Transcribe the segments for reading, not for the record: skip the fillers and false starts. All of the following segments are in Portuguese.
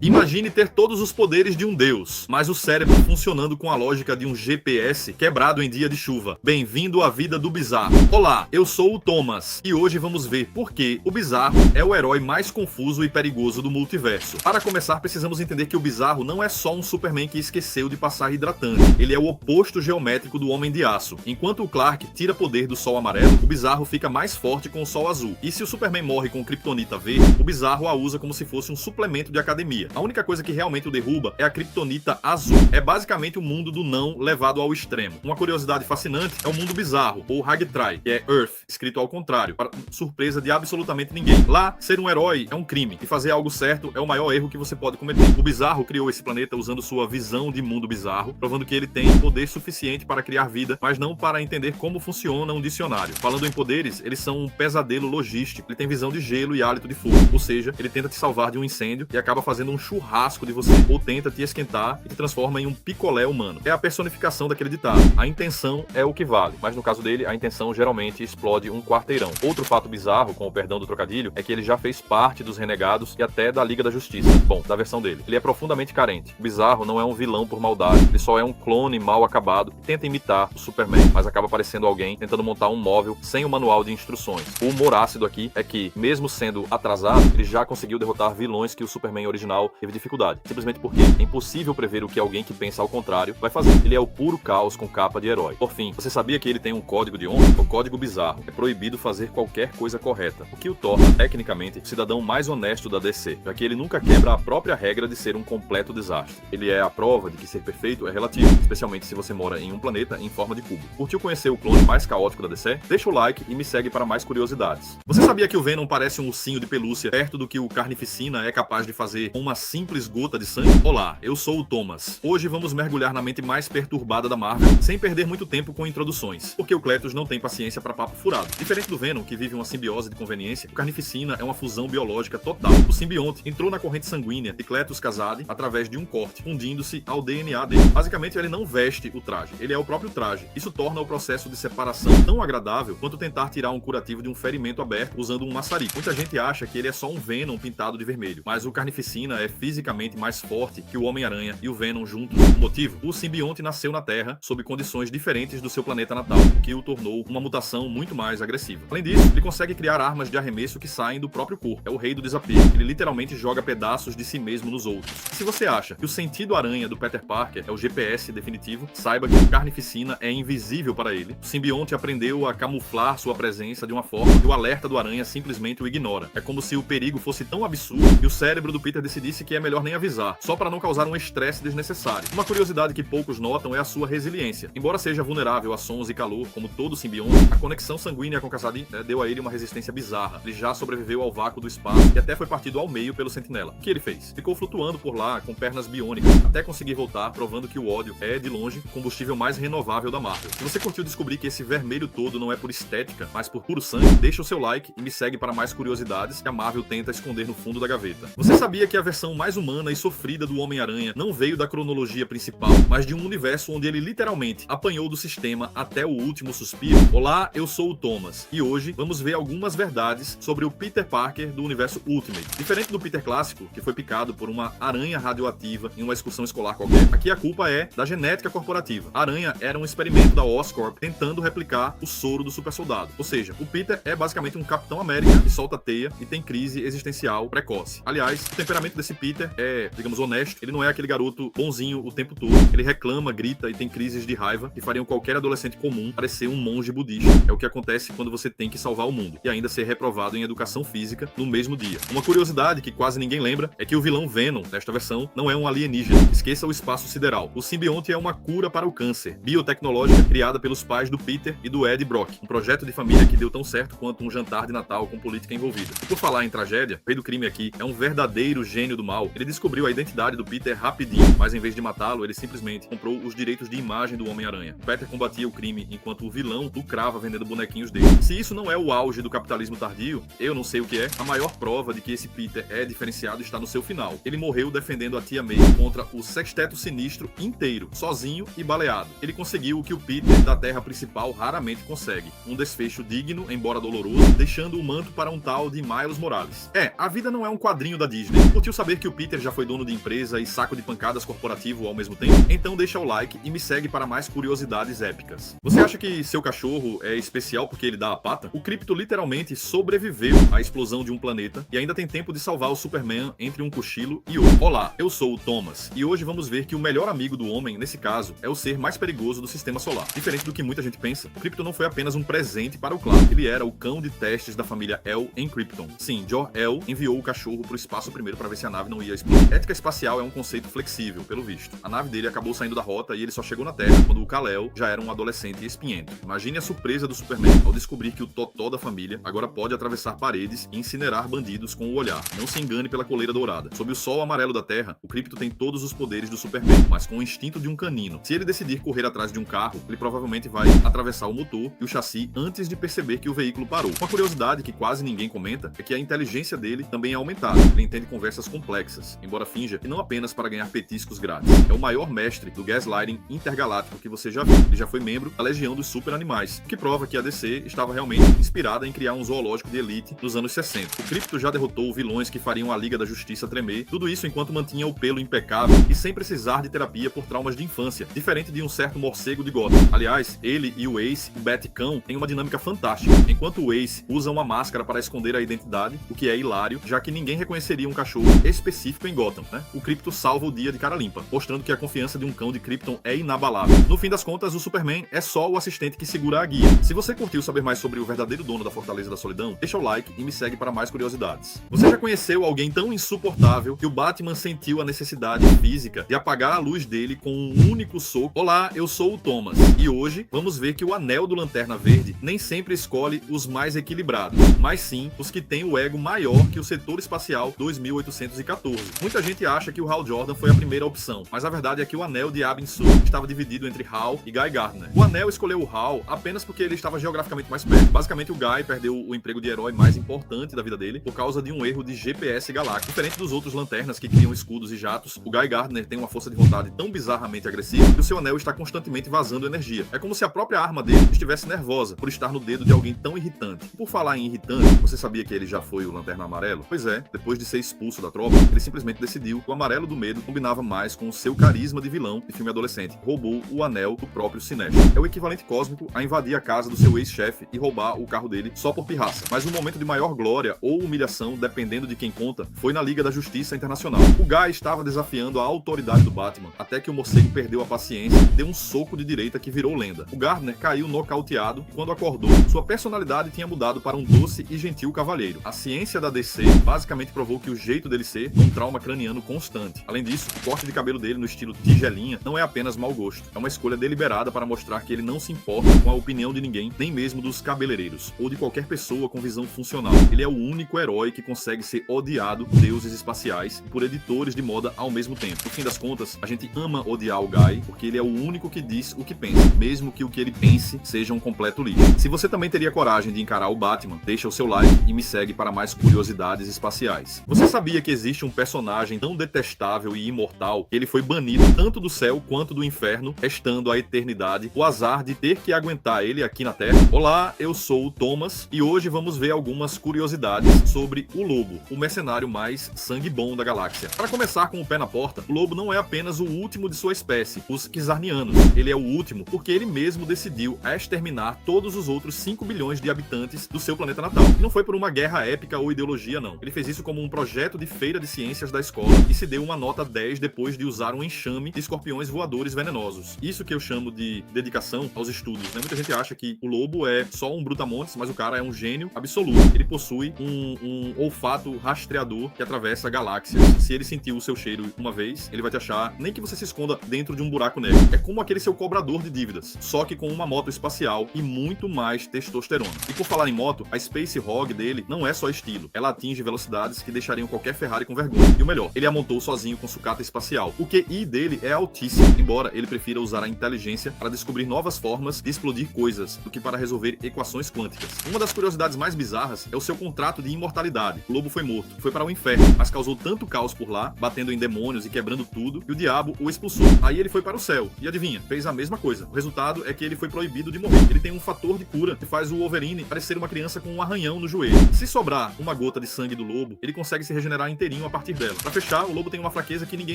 Imagine ter todos os poderes de um deus, mas o cérebro funcionando com a lógica de um GPS quebrado em dia de chuva. Bem-vindo à vida do Bizarro. Olá, eu sou o Thomas e hoje vamos ver por que o Bizarro é o herói mais confuso e perigoso do multiverso. Para começar, precisamos entender que o Bizarro não é só um Superman que esqueceu de passar hidratante. Ele é o oposto geométrico do Homem de Aço. Enquanto o Clark tira poder do Sol amarelo, o Bizarro fica mais forte com o Sol azul. E se o Superman morre com Kryptonita verde, o Bizarro a usa como se fosse um suplemento de academia. A única coisa que realmente o derruba é a Kryptonita azul. É basicamente o mundo do não levado ao extremo. Uma curiosidade fascinante é o mundo bizarro, ou Hagtry, que é Earth, escrito ao contrário, para surpresa de absolutamente ninguém. Lá, ser um herói é um crime, e fazer algo certo é o maior erro que você pode cometer. O Bizarro criou esse planeta usando sua visão de mundo bizarro, provando que ele tem poder suficiente para criar vida, mas não para entender como funciona um dicionário. Falando em poderes, eles são um pesadelo logístico. Ele tem visão de gelo e hálito de fogo, ou seja, ele tenta te salvar de um incêndio e acaba fazendo um churrasco de você, ou tenta te esquentar e te transforma em um picolé humano. É a personificação daquele ditado. A intenção é o que vale, mas no caso dele, a intenção geralmente explode um quarteirão. Outro fato bizarro, com o perdão do trocadilho, é que ele já fez parte dos Renegados e até da Liga da Justiça. Bom, da versão dele. Ele é profundamente carente. O Bizarro não é um vilão por maldade, ele só é um clone mal acabado que tenta imitar o Superman, mas acaba parecendo alguém tentando montar um móvel sem o manual de instruções. O humor ácido aqui é que, mesmo sendo atrasado, ele já conseguiu derrotar vilões que o Superman original teve dificuldade, simplesmente porque é impossível prever o que alguém que pensa ao contrário vai fazer. Ele é o puro caos com capa de herói. Por fim, você sabia que ele tem um código de honra? O código bizarro. É proibido fazer qualquer coisa correta, o que o torna, tecnicamente, o cidadão mais honesto da DC, já que ele nunca quebra a própria regra de ser um completo desastre. Ele é a prova de que ser perfeito é relativo, especialmente se você mora em um planeta em forma de cubo. Curtiu conhecer o clone mais caótico da DC? Deixa o like e me segue para mais curiosidades. Você sabia que o Venom parece um ursinho de pelúcia perto do que o Carnificina é capaz de fazer com uma simples gota de sangue? Olá, eu sou o Thomas. Hoje vamos mergulhar na mente mais perturbada da Marvel, sem perder muito tempo com introduções, porque o Cletus não tem paciência para papo furado. Diferente do Venom, que vive uma simbiose de conveniência, o Carnificina é uma fusão biológica total. O simbionte entrou na corrente sanguínea de Cletus Kasady através de um corte, fundindo-se ao DNA dele. Basicamente, ele não veste o traje, ele é o próprio traje. Isso torna o processo de separação tão agradável quanto tentar tirar um curativo de um ferimento aberto usando um maçarico. Muita gente acha que ele é só um Venom pintado de vermelho, mas o Carnificina é fisicamente mais forte que o Homem-Aranha e o Venom juntos. O motivo? O simbionte nasceu na Terra sob condições diferentes do seu planeta natal, o que o tornou uma mutação muito mais agressiva. Além disso, ele consegue criar armas de arremesso que saem do próprio corpo. É o rei do desapego. Ele literalmente joga pedaços de si mesmo nos outros. Se você acha que o sentido aranha do Peter Parker é o GPS definitivo, saiba que o Carnificina é invisível para ele. O simbionte aprendeu a camuflar sua presença de uma forma que o alerta do aranha simplesmente o ignora. É como se o perigo fosse tão absurdo que o cérebro do Peter decidisse que é melhor nem avisar, só para não causar um estresse desnecessário. Uma curiosidade que poucos notam é a sua resiliência. Embora seja vulnerável a sons e calor, como todo simbionte, a conexão sanguínea com Kasady deu a ele uma resistência bizarra. Ele já sobreviveu ao vácuo do espaço e até foi partido ao meio pelo Sentinela. O que ele fez? Ficou flutuando por lá com pernas biônicas, até conseguir voltar, provando que o ódio é, de longe, o combustível mais renovável da Marvel. Se você curtiu descobrir que esse vermelho todo não é por estética, mas por puro sangue, deixa o seu like e me segue para mais curiosidades que a Marvel tenta esconder no fundo da gaveta. Você sabia que a versão mais humana e sofrida do Homem-Aranha não veio da cronologia principal, mas de um universo onde ele literalmente apanhou do sistema até o último suspiro? Olá, eu sou o Thomas e hoje vamos ver algumas verdades sobre o Peter Parker do universo Ultimate. Diferente do Peter clássico, que foi picado por uma aranha radioativa em uma excursão escolar qualquer, aqui a culpa é da genética corporativa. A aranha era um experimento da Oscorp tentando replicar o soro do super soldado. Ou seja, o Peter é basicamente um Capitão América que solta teia e tem crise existencial precoce. Aliás, o temperamento desse Peter é, digamos, honesto. Ele não é aquele garoto bonzinho o tempo todo. Ele reclama, grita e tem crises de raiva que fariam qualquer adolescente comum parecer um monge budista. É o que acontece quando você tem que salvar o mundo e ainda ser reprovado em educação física no mesmo dia. Uma curiosidade que quase ninguém lembra é que o vilão Venom, nesta versão, não é um alienígena. Esqueça o espaço sideral. O simbionte é uma cura para o câncer, biotecnológica criada pelos pais do Peter e do Ed Brock, um projeto de família que deu tão certo quanto um jantar de Natal com política envolvida. E por falar em tragédia, o rei do crime aqui é um verdadeiro gênio do mal. Ele descobriu a identidade do Peter rapidinho, mas em vez de matá-lo, ele simplesmente comprou os direitos de imagem do Homem-Aranha. Peter combatia o crime enquanto o vilão lucrava vendendo bonequinhos dele. Se isso não é o auge do capitalismo tardio, eu não sei o que é. A maior prova de que esse Peter é diferenciado está no seu final. Ele morreu defendendo a tia May contra o sexteto sinistro inteiro, sozinho e baleado. Ele conseguiu o que o Peter da Terra principal raramente consegue, um desfecho digno, embora doloroso, deixando o manto para um tal de Miles Morales. A vida não é um quadrinho da Disney. Curtiu saber saber que o Peter já foi dono de empresa e saco de pancadas corporativo ao mesmo tempo? Então deixa o like e me segue para mais curiosidades épicas. Você acha que seu cachorro é especial porque ele dá a pata? O Krypto literalmente sobreviveu à explosão de um planeta e ainda tem tempo de salvar o Superman entre um cochilo e outro. Olá, eu sou o Thomas e hoje vamos ver que o melhor amigo do homem, nesse caso, é o ser mais perigoso do sistema solar. Diferente do que muita gente pensa, o Krypto não foi apenas um presente para o Clark, ele era o cão de testes da família El em Krypton. Sim, Jor-El enviou o cachorro para o espaço primeiro para ver se a nave não ia explodir. Ética espacial é um conceito flexível, pelo visto. A nave dele acabou saindo da rota e ele só chegou na Terra quando o Kal-El já era um adolescente espinhento. Imagine a surpresa do Superman ao descobrir que o totó da família agora pode atravessar paredes e incinerar bandidos com o olhar. Não se engane pela coleira dourada. Sob o sol amarelo da Terra, o Krypto tem todos os poderes do Superman, mas com o instinto de um canino. Se ele decidir correr atrás de um carro, ele provavelmente vai atravessar o motor e o chassi antes de perceber que o veículo parou. Uma curiosidade que quase ninguém comenta é que a inteligência dele também é aumentada. Ele entende conversas complexas, embora finja que não apenas para ganhar petiscos grátis. É o maior mestre do gaslighting intergaláctico que você já viu. Ele já foi membro da Legião dos Super Animais, o que prova que a DC estava realmente inspirada em criar um zoológico de elite nos anos 60. O Krypto já derrotou vilões que fariam a Liga da Justiça tremer, tudo isso enquanto mantinha o pelo impecável e sem precisar de terapia por traumas de infância, diferente de um certo morcego de Gotham. Aliás, ele e o Ace, o Batcão, têm uma dinâmica fantástica. Enquanto o Ace usa uma máscara para esconder a identidade, o que é hilário, já que ninguém reconheceria um cachorro específico em Gotham, né? O Krypto salva o dia de cara limpa, mostrando que a confiança de um cão de Krypton é inabalável. No fim das contas, o Superman é só o assistente que segura a guia. Se você curtiu saber mais sobre o verdadeiro dono da Fortaleza da Solidão, deixa o like e me segue para mais curiosidades. Você já conheceu alguém tão insuportável que o Batman sentiu a necessidade física de apagar a luz dele com um único soco? Olá, eu sou o Thomas e hoje vamos ver que o anel do Lanterna Verde nem sempre escolhe os mais equilibrados, mas sim os que têm o ego maior que o setor espacial 2814. Muita gente acha que o Hal Jordan foi a primeira opção, mas a verdade é que o anel de Abin-Sur estava dividido entre Hal e Guy Gardner. O anel escolheu o Hal apenas porque ele estava geograficamente mais perto. Basicamente, o Guy perdeu o emprego de herói mais importante da vida dele por causa de um erro de GPS galáctico. Diferente dos outros lanternas que criam escudos e jatos, o Guy Gardner tem uma força de vontade tão bizarramente agressiva que o seu anel está constantemente vazando energia. É como se a própria arma dele estivesse nervosa por estar no dedo de alguém tão irritante. Por falar em irritante, você sabia que ele já foi o Lanterna Amarelo? Pois é, depois de ser expulso da tropa, ele simplesmente decidiu que o amarelo do medo combinava mais com o seu carisma de vilão de filme adolescente. Roubou o anel do próprio Sinestro. É o equivalente cósmico a invadir a casa do seu ex-chefe e roubar o carro dele só por pirraça. Mas o momento de maior glória ou humilhação, dependendo de quem conta, foi na Liga da Justiça Internacional. O Guy estava desafiando a autoridade do Batman, até que o morcego perdeu a paciência e deu um soco de direita que virou lenda. O Gardner caiu nocauteado e quando acordou, sua personalidade tinha mudado para um doce e gentil cavalheiro. A ciência da DC basicamente provou que o jeito dele ser é um trauma craniano constante. Além disso, o corte de cabelo dele no estilo tigelinha não é apenas mau gosto, é uma escolha deliberada para mostrar que ele não se importa com a opinião de ninguém, nem mesmo dos cabeleireiros, ou de qualquer pessoa com visão funcional. Ele é o único herói que consegue ser odiado por deuses espaciais e por editores de moda ao mesmo tempo. No fim das contas, a gente ama odiar o Guy, porque ele é o único que diz o que pensa, mesmo que o que ele pense seja um completo lixo. Se você também teria coragem de encarar o Batman, deixa o seu like e me segue para mais curiosidades espaciais. Você sabia que existe um personagem tão detestável e imortal que ele foi banido tanto do céu quanto do inferno, restando à eternidade o azar de ter que aguentar ele aqui na Terra? Olá, eu sou o Thomas e hoje vamos ver algumas curiosidades sobre o Lobo, o mercenário mais sangue bom da galáxia. Para começar com o pé na porta, o Lobo não é apenas o último de sua espécie, os Kizarnianos. Ele é o último porque ele mesmo decidiu exterminar todos os outros 5 bilhões de habitantes do seu planeta natal. E não foi por uma guerra épica ou ideologia, não. Ele fez isso como um projeto de feira de ciências da escola e se deu uma nota 10 depois de usar um enxame de escorpiões voadores venenosos. Isso que eu chamo de dedicação aos estudos, né? Muita gente acha que o Lobo é só um brutamontes, mas o cara é um gênio absoluto. Ele possui um olfato rastreador que atravessa galáxias. Se ele sentiu o seu cheiro uma vez, ele vai te achar, nem que você se esconda dentro de um buraco negro. É como aquele seu cobrador de dívidas, só que com uma moto espacial e muito mais testosterona. E por falar em moto, a Space Hog dele não é só estilo. Ela atinge velocidades que deixariam qualquer Ferrari com vergonha. E o melhor, ele a montou sozinho com sucata espacial. O QI dele é altíssimo, embora ele prefira usar a inteligência para descobrir novas formas formas de explodir coisas do que para resolver equações quânticas. Uma das curiosidades mais bizarras é o seu contrato de imortalidade. O lobo foi morto, foi para o inferno, mas causou tanto caos por lá, batendo em demônios e quebrando tudo, que o diabo o expulsou. Aí ele foi para o céu, e adivinha, fez a mesma coisa. O resultado é que ele foi proibido de morrer. Ele tem um fator de cura que faz o Wolverine parecer uma criança com um arranhão no joelho. Se sobrar uma gota de sangue do lobo, ele consegue se regenerar inteirinho a partir dela. Pra fechar, o lobo tem uma fraqueza que ninguém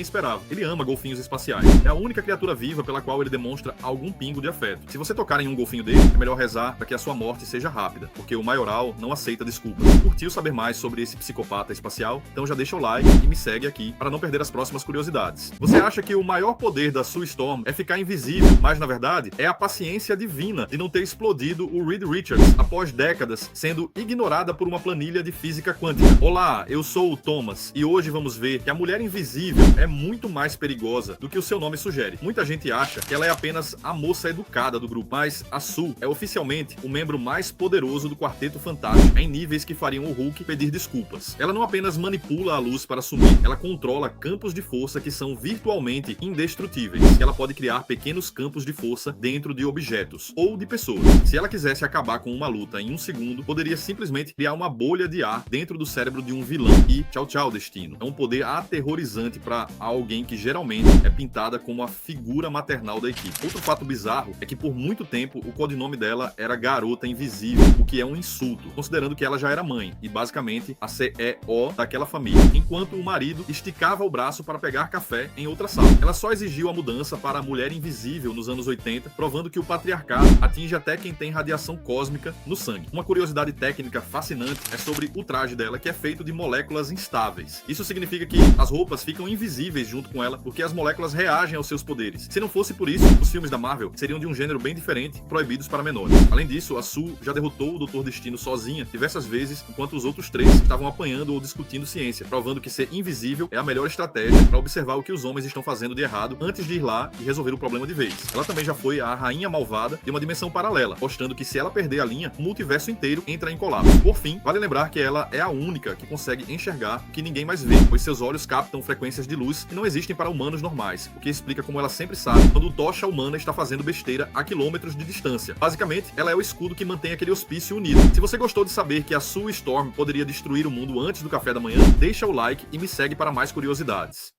esperava. Ele ama golfinhos espaciais. É a única criatura viva pela qual ele demonstra algum pingo de afeto. Se você tocar em um golfinho dele, é melhor rezar para que a sua morte seja rápida, porque o maioral não aceita desculpas. Curtiu saber mais sobre esse psicopata espacial? Então já deixa o like e me segue aqui para não perder as próximas curiosidades. Você acha que o maior poder da Sue Storm é ficar invisível, mas na verdade é a paciência divina de não ter explodido o Reed Richards após décadas sendo ignorada por uma planilha de física quântica. Olá, eu sou o Thomas e hoje vamos ver que a mulher invisível é muito mais perigosa do que o seu nome sugere. Muita gente acha que ela é apenas a moça educada do grupo, mas a Sue é oficialmente o membro mais poderoso do Quarteto Fantástico, em níveis que fariam o Hulk pedir desculpas. Ela não apenas manipula a luz para sumir, ela controla campos de força que são virtualmente indestrutíveis. Ela pode criar pequenos campos de força dentro de objetos ou de pessoas. Se ela quisesse acabar com uma luta em um segundo, poderia simplesmente criar uma bolha de ar dentro do cérebro de um vilão e tchau tchau destino. É um poder aterrorizante para alguém que geralmente é pintada como a figura maternal da equipe. Outro fato bizarro é que por muito tempo o codinome dela era Garota Invisível, o que é um insulto, considerando que ela já era mãe e basicamente a CEO daquela família, enquanto o marido esticava o braço para pegar café em outra sala. Ela só exigiu a mudança para a Mulher Invisível nos anos 80, provando que o patriarcado atinge até quem tem radiação cósmica no sangue. Uma curiosidade técnica fascinante é sobre o traje dela, que é feito de moléculas instáveis. Isso significa que as roupas ficam invisíveis junto com ela, porque as moléculas reagem aos seus poderes. Se não fosse por isso, os filmes da Marvel seriam de um gênero bem diferente, proibidos para menores. Além disso, a Sue já derrotou o Doutor Destino sozinha diversas vezes, enquanto os outros três estavam apanhando ou discutindo ciência, provando que ser invisível é a melhor estratégia para observar o que os homens estão fazendo de errado antes de ir lá e resolver o problema de vez. Ela também já foi a rainha malvada de uma dimensão paralela, mostrando que se ela perder a linha, o multiverso inteiro entra em colapso. Por fim, vale lembrar que ela é a única que consegue enxergar o que ninguém mais vê, pois seus olhos captam frequências de luz que não existem para humanos normais, o que explica como ela sempre sabe quando o tocha humana está fazendo besteira a quilômetros de distância. Basicamente, ela é o escudo que mantém aquele hospício unido. Se você gostou de saber que a Sue Storm poderia destruir o mundo antes do café da manhã, deixa o like e me segue para mais curiosidades.